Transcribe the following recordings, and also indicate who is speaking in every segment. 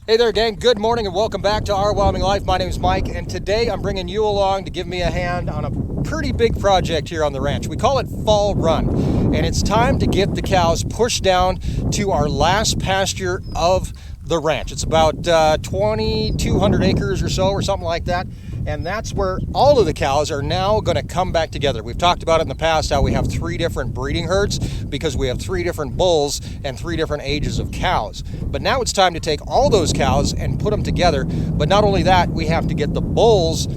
Speaker 1: Hey there, gang. Good morning and welcome back to Our Wyoming Life. My name is Mike, and today I'm bringing you along to give me a hand on a pretty big project here on the ranch. We call it Fall Run, and it's time to get the cows pushed down to our last pasture of the ranch. It's about 2,200 acres or so, or something like that. And that's where all of the cows are now going to come back together. We've talked about it in the past, how we have 3 different breeding herds because we have 3 different bulls and 3 different ages of cows. But now it's time to take all those cows and put them together. But not only that, we have to get the bulls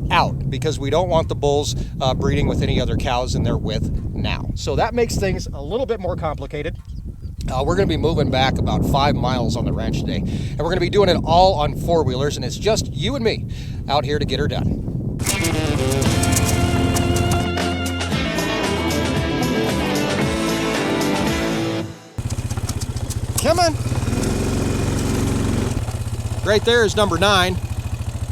Speaker 1: out because we don't want the bulls breeding with any other cows than they're with now. So that makes things a little bit more complicated. We're going to be moving back about 5 miles on the ranch today, and we're going to be doing it all on 4-wheelers, and it's just you and me out here to get her done. Come on. Right there is number 9.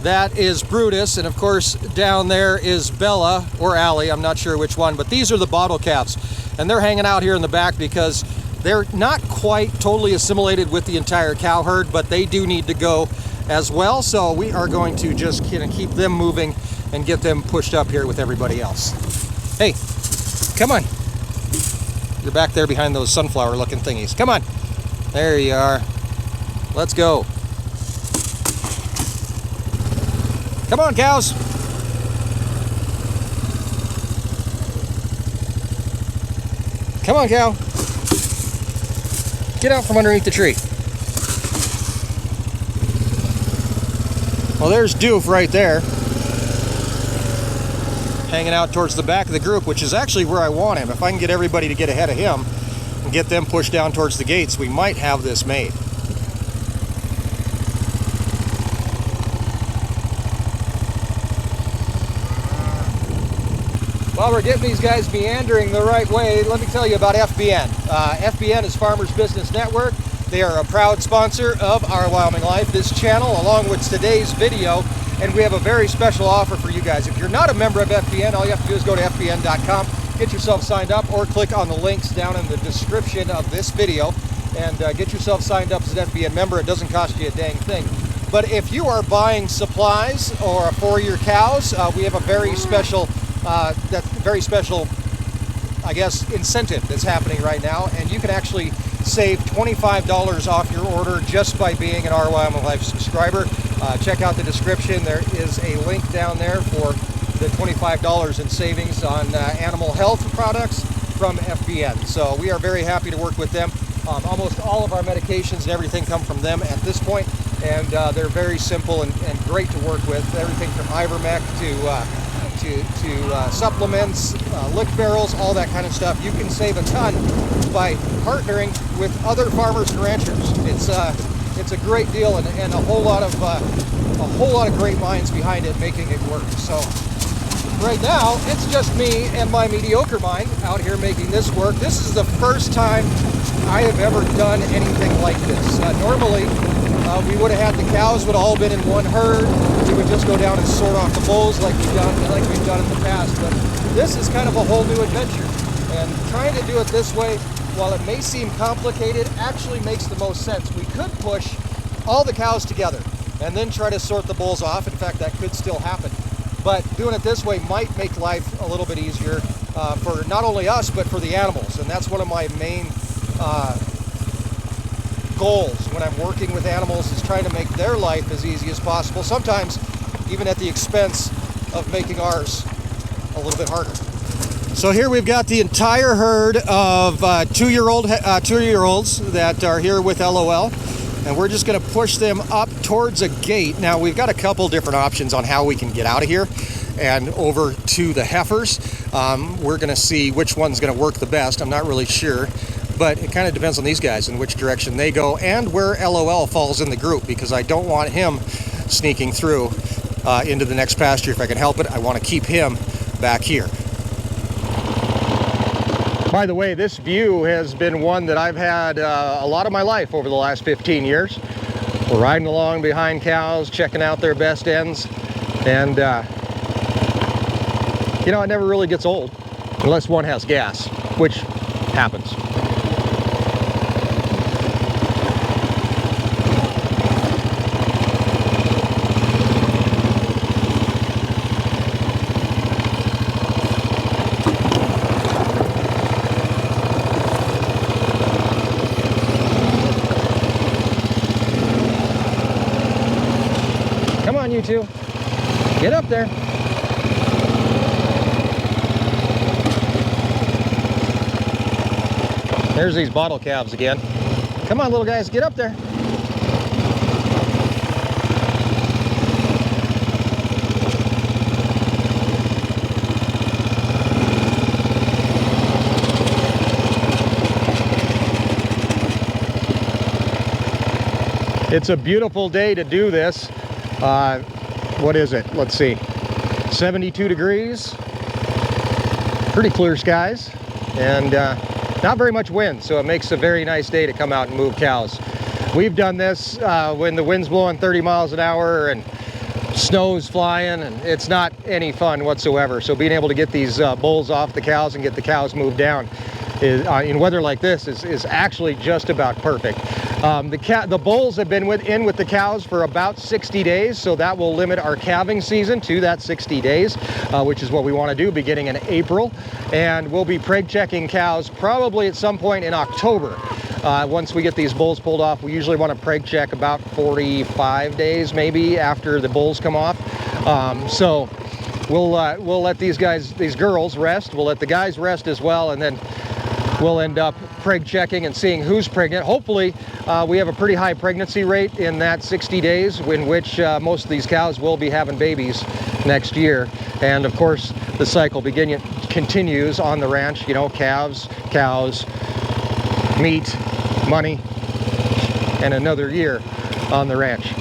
Speaker 1: That is Brutus, and of course down there is Bella or Allie. I'm not sure which one, but these are the bottle calves, and they're hanging out here in the back because they're not quite totally assimilated with the entire cow herd, but they do need to go as well. So we are going to just kind of keep them moving and get them pushed up here with everybody else. Hey, come on. You're back there behind those sunflower looking thingies. Come on. There you are. Let's go. Come on, cows. Come on, cow. Get out from underneath the tree. Well, there's Doof right there, hanging out towards the back of the group, which is actually where I want him. If I can get everybody to get ahead of him and get them pushed down towards the gates, we might have this made. While we're getting these guys meandering the right way, let me tell you about FBN. FBN is Farmers Business Network. They are a proud sponsor of Our Wyoming Life, this channel, along with today's video. And we have a very special offer for you guys. If you're not a member of FBN, all you have to do is go to fbn.com, get yourself signed up, or click on the links down in the description of this video and get yourself signed up as an FBN member. It doesn't cost you a dang thing. But if you are buying supplies or for your cows, we have a very special I guess, incentive that's happening right now, and you can actually save $25 off your order just by being an Our Wyoming Life subscriber. Check out the description. There is a link down there for the $25 in savings on animal health products from FBN. So we are very happy to work with them. Almost all of our medications and everything come from them at this point, and they're very simple and great to work with. Everything from Ivermectin to supplements, lick barrels, all that kind of stuff. You can save a ton by partnering with other farmers and ranchers. It's a great deal and a whole lot of great minds behind it making it work. So right now it's just me and my mediocre mind out here making this work. This is the first time I have ever done anything like this. Normally we would have had the cows would have all been in one herd. We would just go down and sort off the bulls like we've done in the past. But this is kind of a whole new adventure. And trying to do it this way, while it may seem complicated, actually makes the most sense. We could push all the cows together and then try to sort the bulls off. In fact, that could still happen. But doing it this way might make life a little bit easier for not only us, but for the animals. And that's one of my main goals when I'm working with animals, is trying to make their life as easy as possible, sometimes even at the expense of making ours a little bit harder. So here we've got the entire herd of 2-year-olds that are here with LOL, and we're just going to push them up towards a gate. Now we've got a couple different options on how we can get out of here and over to the heifers. We're going to see which one's going to work the best. I'm not really sure. But it kind of depends on these guys and which direction they go and where LOL falls in the group, because I don't want him sneaking through into the next pasture if I can help it. I want to keep him back here. By the way, this view has been one that I've had a lot of my life over the last 15 years. We're riding along behind cows, checking out their best ends, and you know, it never really gets old unless one has gas, which happens. you two. Get up there. There's these bottle calves again. Come on, little guys, get up there. It's a beautiful day to do this. What is it? Let's see. 72 degrees. Pretty clear skies. And not very much wind, so it makes a very nice day to come out and move cows. We've done this when the wind's blowing 30 miles an hour and snow's flying, and it's not any fun whatsoever. So being able to get these bulls off the cows and get the cows moved down in weather like this is actually just about perfect. The bulls have been in with the cows for about 60 days, so that will limit our calving season to that 60 days, which is what we want to do beginning in April. And we'll be preg checking cows probably at some point in October. Once we get these bulls pulled off, we usually want to preg check about 45 days maybe after the bulls come off. So we'll let these girls rest. We'll let the guys rest as well, and then we'll end up preg checking and seeing who's pregnant. Hopefully, we have a pretty high pregnancy rate in that 60 days in which most of these cows will be having babies next year. And of course, the cycle continues on the ranch, you know, calves, cows, meat, money, and another year on the ranch.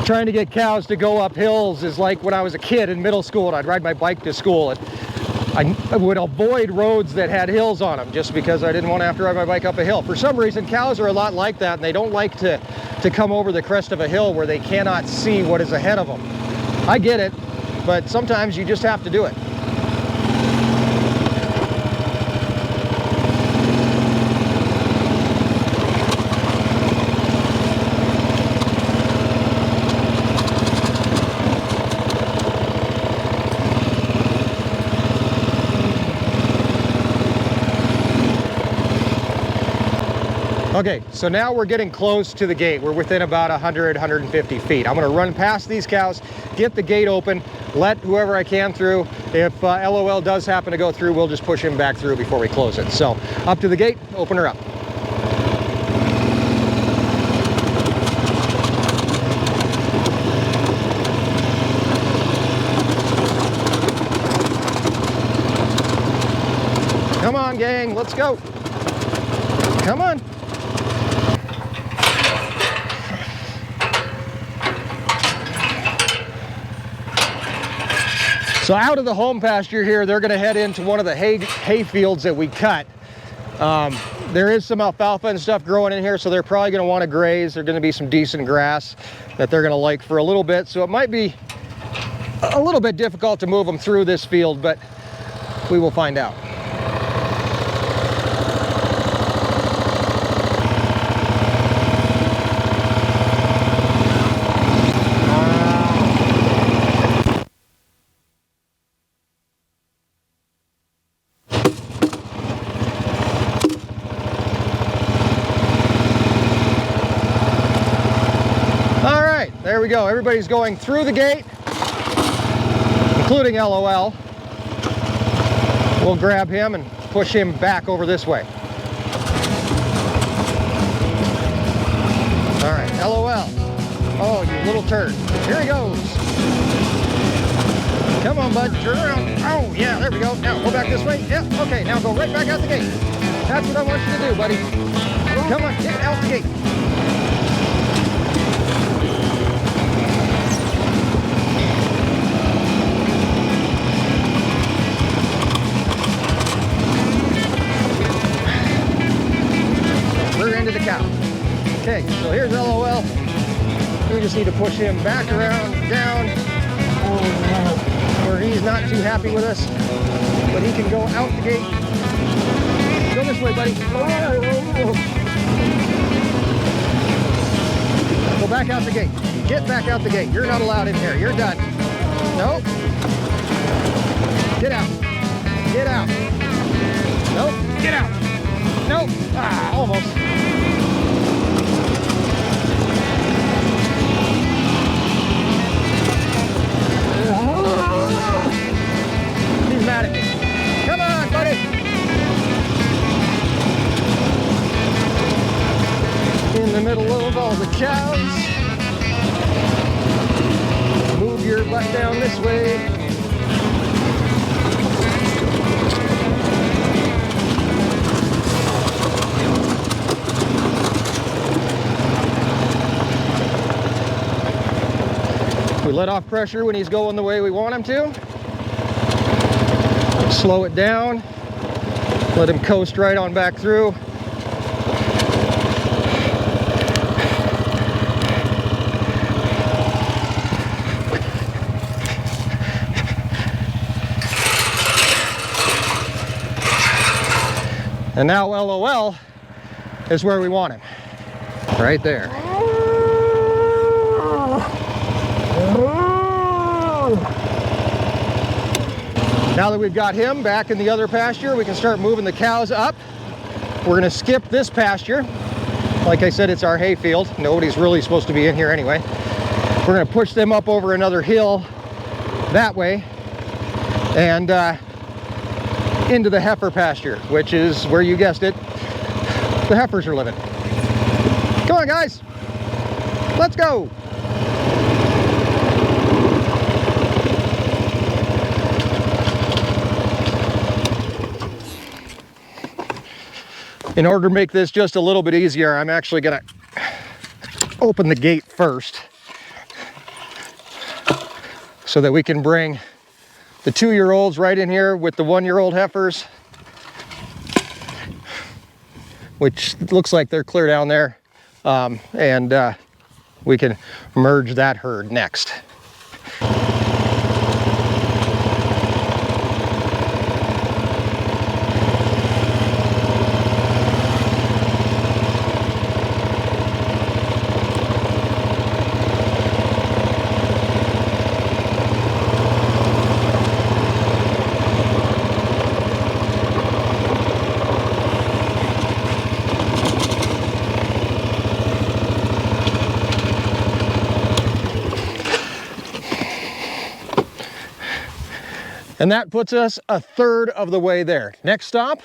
Speaker 1: Trying to get cows to go up hills is like when I was a kid in middle school and I'd ride my bike to school, and I would avoid roads that had hills on them just because I didn't want to have to ride my bike up a hill. For some reason, cows are a lot like that, and they don't like to come over the crest of a hill where they cannot see what is ahead of them. I get it, but sometimes you just have to do it. Okay, so now we're getting close to the gate. We're within about 100, 150 feet. I'm gonna run past these cows, get the gate open, let whoever I can through. If LOL does happen to go through, we'll just push him back through before we close it. So up to the gate, open her up. Come on, gang, let's go. Come on. So out of the home pasture here, they're going to head into one of the hay fields that we cut. There is some alfalfa and stuff growing in here, so they're probably going to want to graze. There's going to be some decent grass that they're going to like for a little bit. So it might be a little bit difficult to move them through this field, but we will find out. There we go. Everybody's going through the gate, including LOL. We'll grab him and push him back over this way. All right, LOL. Oh, you little turd. Here he goes. Come on, bud. Turn around. Oh, yeah, there we go. Now, go back this way. Yep, okay, now go right back out the gate. That's what I want you to do, buddy. Come on, get out the gate. Into the cow. Okay, so here's LOL. We just need to push him back around, down, where he's not too happy with us, but he can go out the gate. Go this way, buddy. Go back out the gate. Get back out the gate. You're not allowed in here. You're done. Nope. Get out. Get out. Nope. Get out. Nope. Ah, the middle of all the cows. Move your butt down this way. We let off pressure when he's going the way we want him to. Slow it down. Let him coast right on back through. And now LOL is where we want him. Right there. Now that we've got him back in the other pasture, we can start moving the cows up. We're going to skip this pasture. Like I said, it's our hay field. Nobody's really supposed to be in here anyway. We're going to push them up over another hill that way and into the heifer pasture, which is where you guessed it, the heifers are living. Come on, guys. Let's go. In order to make this just a little bit easier, I'm actually going to open the gate first so that we can bring the 2-year-olds right in here with the 1-year-old heifers, which looks like they're clear down there, and we can merge that herd next. And that puts us a third of the way there. Next stop,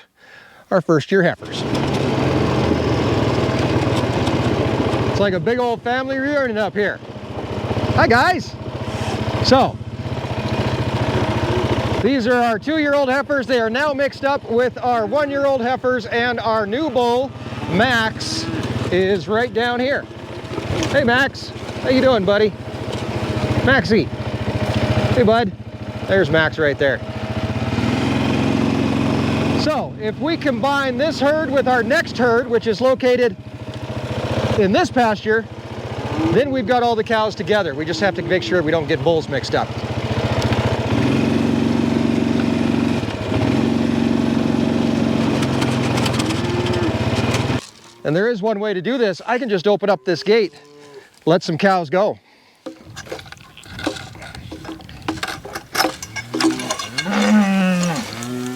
Speaker 1: our first-year heifers. It's like a big old family reunion up here. Hi, guys. So, these are our 2-year-old heifers. They are now mixed up with our 1-year-old heifers, and our new bull, Max, is right down here. Hey, Max. How you doing, buddy? Maxie. Hey, bud. There's Max right there. So, if we combine this herd with our next herd, which is located in this pasture, then we've got all the cows together. We just have to make sure we don't get bulls mixed up. And there is one way to do this. I can just open up this gate, let some cows go.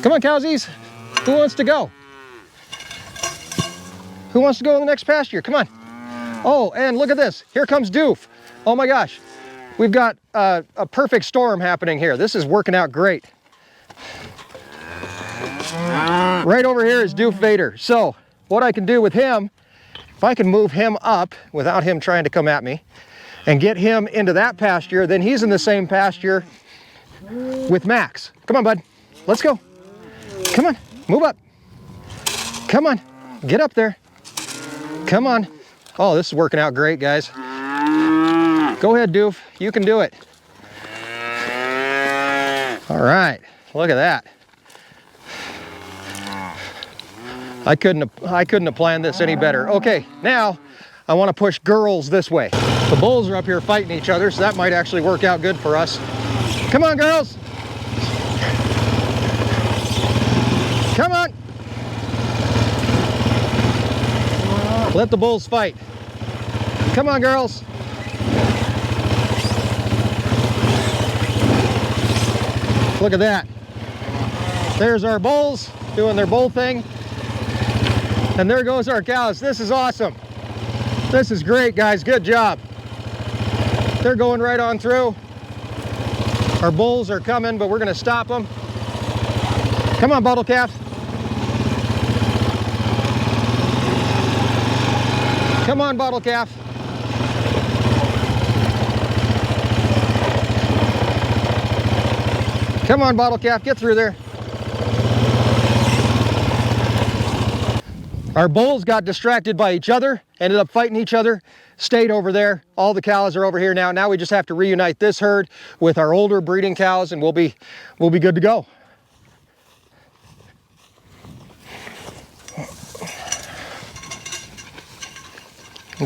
Speaker 1: Come on, cowsies. Who wants to go? Who wants to go in the next pasture? Come on. Oh, and look at this. Here comes Doof. Oh my gosh. We've got a perfect storm happening here. This is working out great. Right over here is Doof Vader. So what I can do with him, if I can move him up without him trying to come at me and get him into that pasture, then he's in the same pasture with Max. Come on, bud. Let's go. Come on, move up. Come on, get up there. Come on. Oh, this is working out great, guys. Go ahead, Doof. You can do it. All right, look at that. I couldn't have planned this any better. Okay, now I want to push girls this way. The bulls are up here fighting each other, so that might actually work out good for us. Come on, girls. Come on. Let the bulls fight. Come on, girls. Look at that. There's our bulls doing their bull thing. And there goes our cows. This is awesome. This is great, guys. Good job. They're going right on through. Our bulls are coming, but we're going to stop them. Come on, bottle calf. Come on, bottle calf. Come on, bottle calf, get through there. Our bulls got distracted by each other, ended up fighting each other, stayed over there. All the cows are over here now. Now we just have to reunite this herd with our older breeding cows, and we'll be good to go.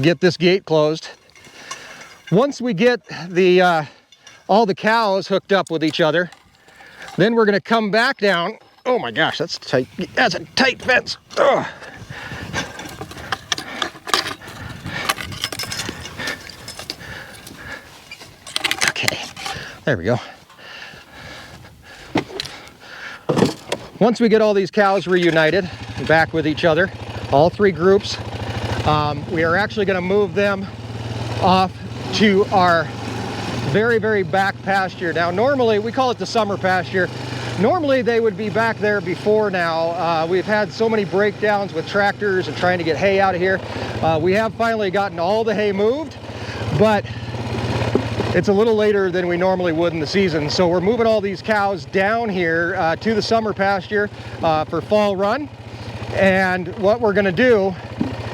Speaker 1: Get this gate closed. Once we get the all the cows hooked up with each other, then we're going to come back down. Oh my gosh, that's tight. That's a tight fence. Ugh. Okay, there we go. Once we get all these cows reunited, back with each other, all three groups, we are actually going to move them off to our very, very back pasture. Now, normally, we call it the summer pasture. Normally, they would be back there before now. We've had so many breakdowns with tractors and trying to get hay out of here. We have finally gotten all the hay moved, but it's a little later than we normally would in the season. So we're moving all these cows down here to the summer pasture for fall run. And what we're going to do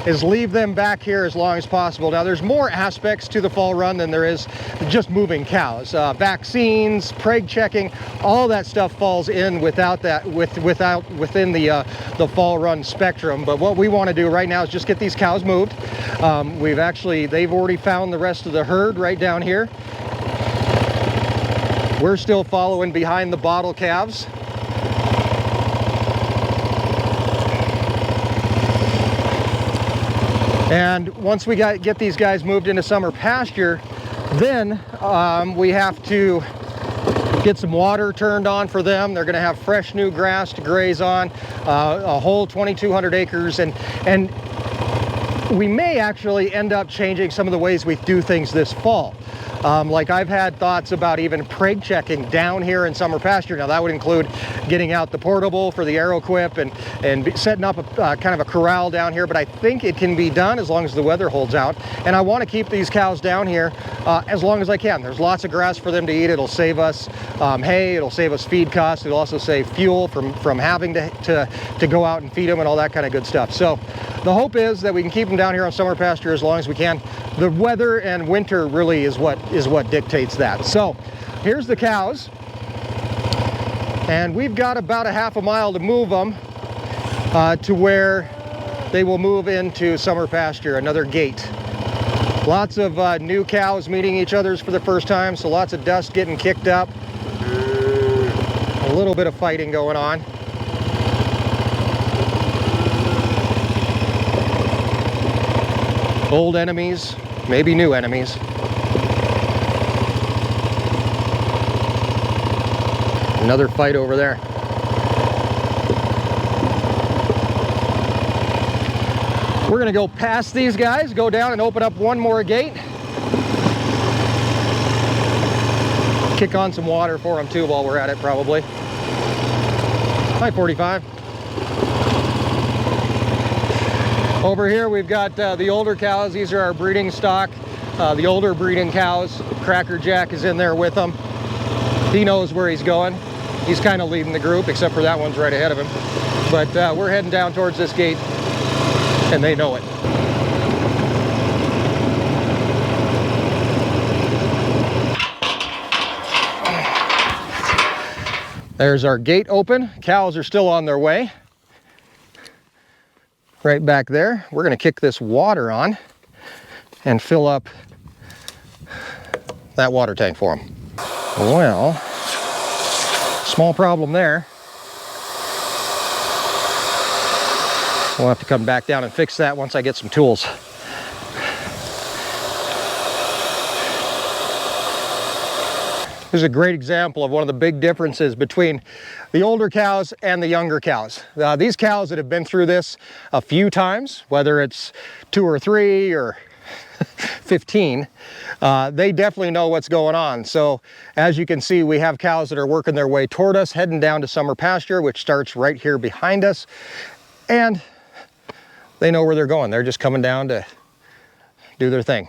Speaker 1: is leave them back here as long as possible. Now, there's more aspects to the fall run than there is just moving cows. Vaccines, preg checking, all that stuff falls in within the fall run spectrum. But what we want to do right now is just get these cows moved. They've already found the rest of the herd right down here. We're still following behind the bottle calves. And once we get these guys moved into summer pasture, then we have to get some water turned on for them. They're going to have fresh new grass to graze on, a whole 2,200 acres. And we may actually end up changing some of the ways we do things this fall. Like I've had thoughts about even preg checking down here in summer pasture. Now that would include getting out the portable for the Aeroquip and setting up a kind of a corral down here, but I think it can be done as long as the weather holds out. And I want to keep these cows down here as long as I can. There's lots of grass for them to eat. It'll save us hay, it'll save us feed costs, it'll also save fuel from having to go out and feed them and all that kind of good stuff. So the hope is that we can keep them down here on summer pasture as long as we can. The weather and winter really is what dictates that. So here's the cows, and we've got about a half a mile to move them to where they will move into summer pasture, another gate. Lots of new cows meeting each other for the first time, so lots of dust getting kicked up, a little bit of fighting going on. Old enemies, maybe new enemies. Another fight over there. We're gonna go past these guys, go down and open up one more gate. Kick on some water for them too while we're at it, probably. Hi, 45. Over here we've got the older cows. These are our breeding stock, the older breeding cows. Cracker Jack is in there with them. He knows where he's going. He's kind of leading the group, except for that one's right ahead of him. But we're heading down towards this gate, and they know it. There's our gate open. Cows are still on their way. Right back there. We're going to kick this water on and fill up that water tank for them. Well, small problem there. We'll have to come back down and fix that once I get some tools. This is a great example of one of the big differences between the older cows and the younger cows. These cows that have been through this a few times, whether it's 2 or 3 or 15, they definitely know what's going on. So as you can see, we have cows that are working their way toward us, heading down to summer pasture, which starts right here behind us. And they know where they're going. They're just coming down to do their thing.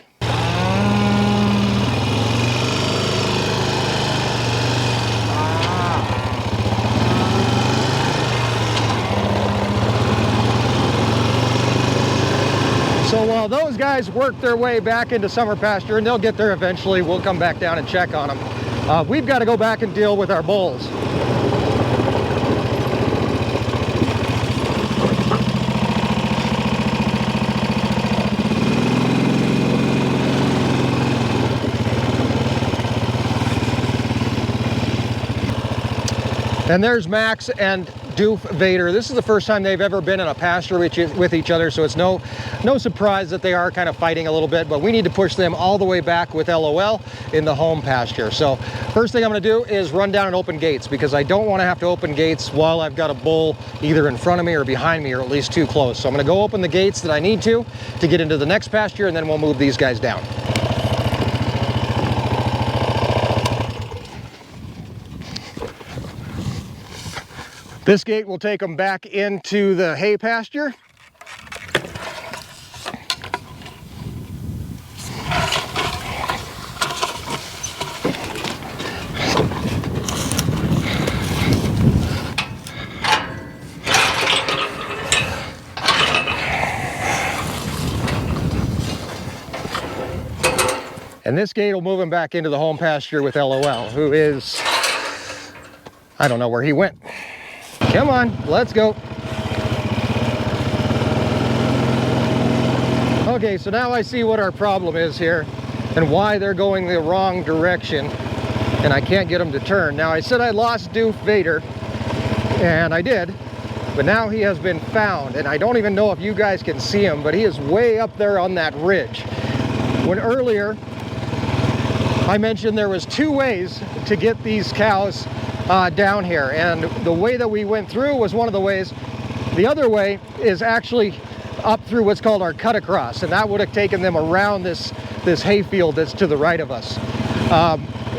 Speaker 1: So while those guys work their way back into summer pasture, and they'll get there eventually, we'll come back down and check on them. We've got to go back and deal with our bulls. And there's Max and Doof Vader. This is the first time they've ever been in a pasture with each other, so it's no surprise that they are kind of fighting a little bit, but we need to push them all the way back with LOL in the home pasture. So first thing I'm going to do is run down and open gates, because I don't want to have to open gates while I've got a bull either in front of me or behind me, or at least too close. So I'm going to go open the gates that I need to get into the next pasture, and then we'll move these guys down. This gate will take them back into the hay pasture. And this gate will move him back into the home pasture with LOL, who is, I don't know where he went. Come on, let's go. Okay, so now I see what our problem is here and why they're going the wrong direction, and I can't get them to turn. Now, I said I lost Doof Vader, and I did, but now he has been found, and I don't even know if you guys can see him, but he is way up there on that ridge. When earlier I mentioned there was two ways to get these cows down here, and the way that we went through was one of the ways. The other way is actually up through what's called our cut across, and that would have taken them around this hayfield that's to the right of us.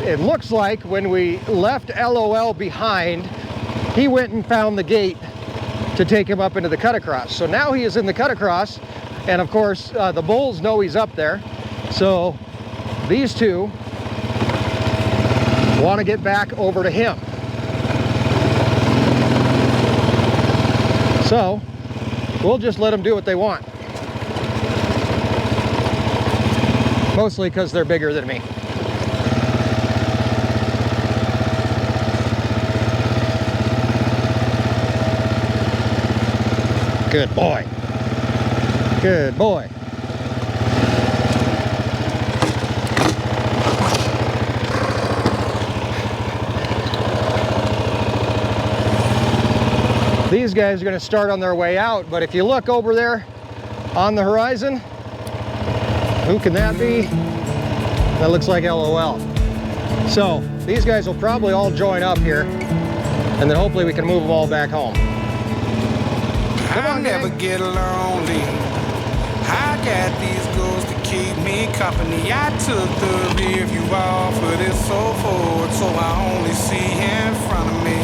Speaker 1: It looks like when we left LOL behind, he went and found the gate to take him up into the cut across. So now he is in the cut across, and of course the bulls know he's up there, so these two want to get back over to him. So we'll just let them do what they want. Mostly because they're bigger than me. Good boy. Good boy. These guys are going to start on their way out, but if you look over there on the horizon, who can that be? That looks like LOL. So these guys will probably all join up here, and then hopefully we can move them all back home. Come on,
Speaker 2: never get lonely. I got these goals to keep me company. I took the rear view off, but it's so forward, so I only see in front of me.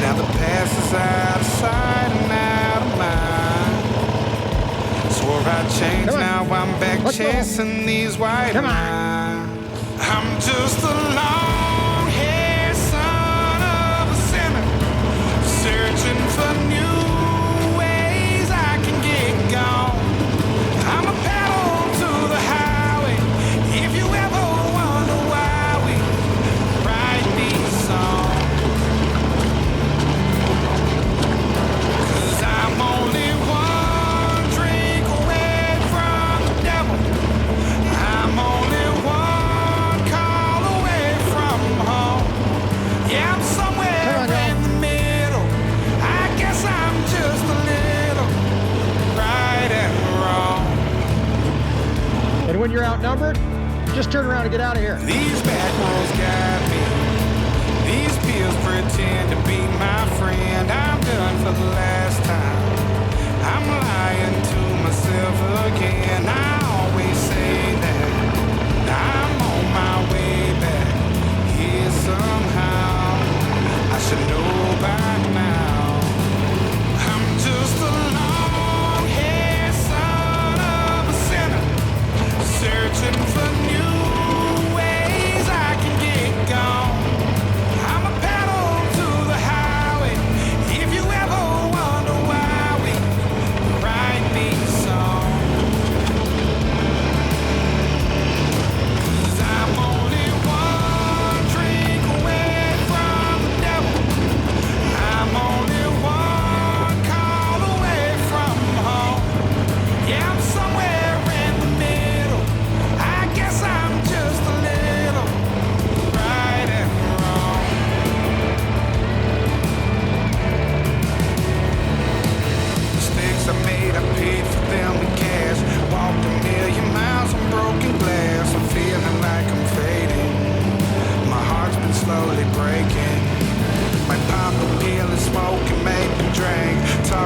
Speaker 2: Now the past is out of sight and out of mind. Swore I'd change, now I'm back chasing these white lines. I'm just a long-haired son of a sinner, searching for new ways I can get gone. I'm a pedal to the highway, if you ever wonder why we write these songs. I'm only one drink away from the devil. I'm only one call away from home. Yeah, I'm somewhere in the middle. I guess I'm just a little right and wrong.
Speaker 1: And when you're outnumbered, just turn around and get out of here.
Speaker 2: These back roads got me. These pills pretend to be my friend. I'm done for the last time. I'm lying to myself again. I always say that I'm on my way back here somehow. I should know by now. I'm just a long-haired son of a sinner,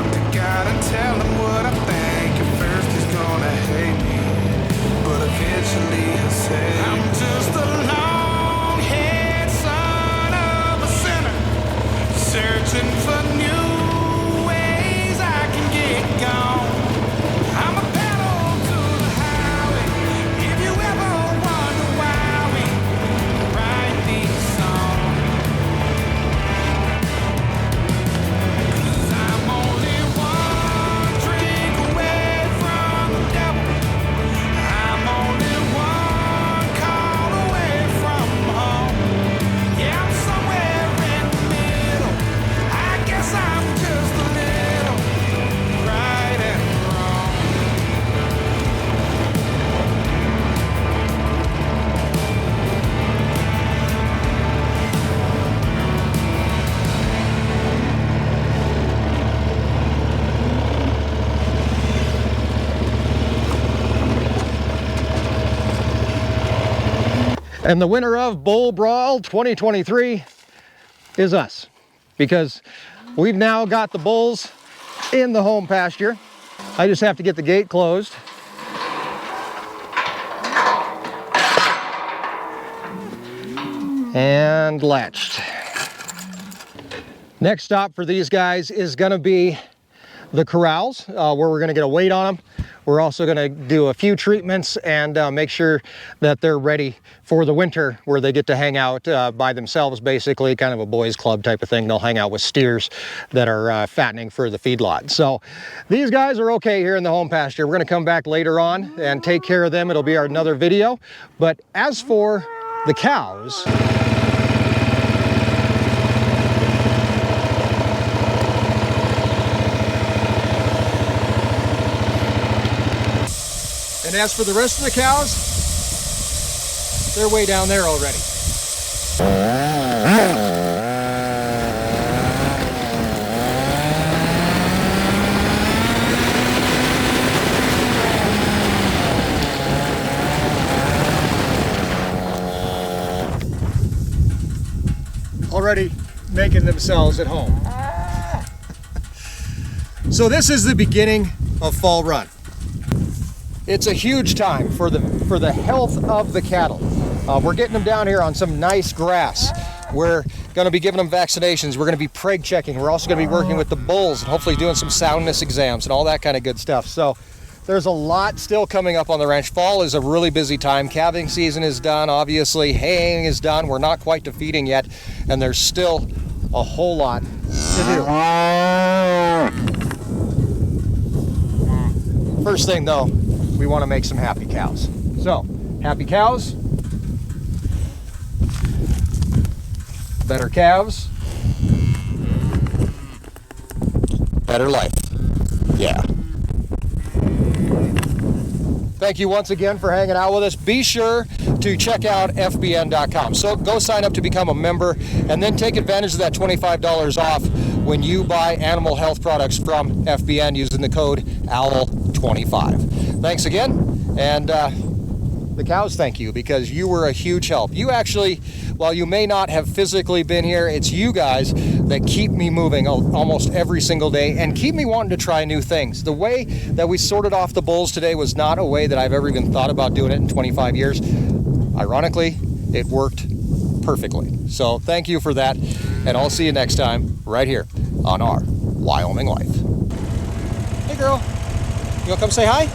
Speaker 2: talk to God and tell him what I think. At first he's gonna hate me, but eventually he'll say, I'm just a long-haired son of a sinner, searching for new ways I can get gone. I'm a pedal to the highway. If you ever wonder why we write these songs, 'cause I'm only one drink away from the devil. I'm only one call away from home. Yeah, I'm somewhere in the middle. I guess I'm just a little right and wrong.
Speaker 1: And the winner of Bull Brawl 2023 is us, because we've now got the bulls in the home pasture. I just have to get the gate closed. And latched. Next stop for these guys is gonna be the corrals, where we're gonna get a weight on them. We're also gonna do a few treatments and make sure that they're ready for the winter, where they get to hang out by themselves, basically, kind of a boys club type of thing. They'll hang out with steers that are fattening for the feedlot. So these guys are okay here in the home pasture. We're gonna come back later on and take care of them. It'll be another video. But as for the cows, and as for the rest of the cows, they're way down there already. Already making themselves at home. So this is the beginning of fall run. It's a huge time for the health of the cattle. We're getting them down here on some nice grass. We're going to be giving them vaccinations. We're going to be preg checking. We're also going to be working with the bulls and hopefully doing some soundness exams and all that kind of good stuff. So there's a lot still coming up on the ranch. Fall is a really busy time. Calving season is done, obviously. Haying is done. We're not quite to feeding yet, and there's still a whole lot to do. First thing though, we want to make some happy cows. So, happy cows, better calves, better life. Yeah. Thank you once again for hanging out with us. Be sure to check out FBN.com. So go sign up to become a member and then take advantage of that $25 off when you buy animal health products from FBN using the code OWL25. Thanks again, and the cows thank you, because you were a huge help. You actually, while you may not have physically been here, it's you guys that keep me moving almost every single day and keep me wanting to try new things. The way that we sorted off the bulls today was not a way that I've ever even thought about doing it in 25 years. Ironically, it worked perfectly. So thank you for that, and I'll see you next time right here on Our Wyoming Life. Hey girl, you wanna come say hi?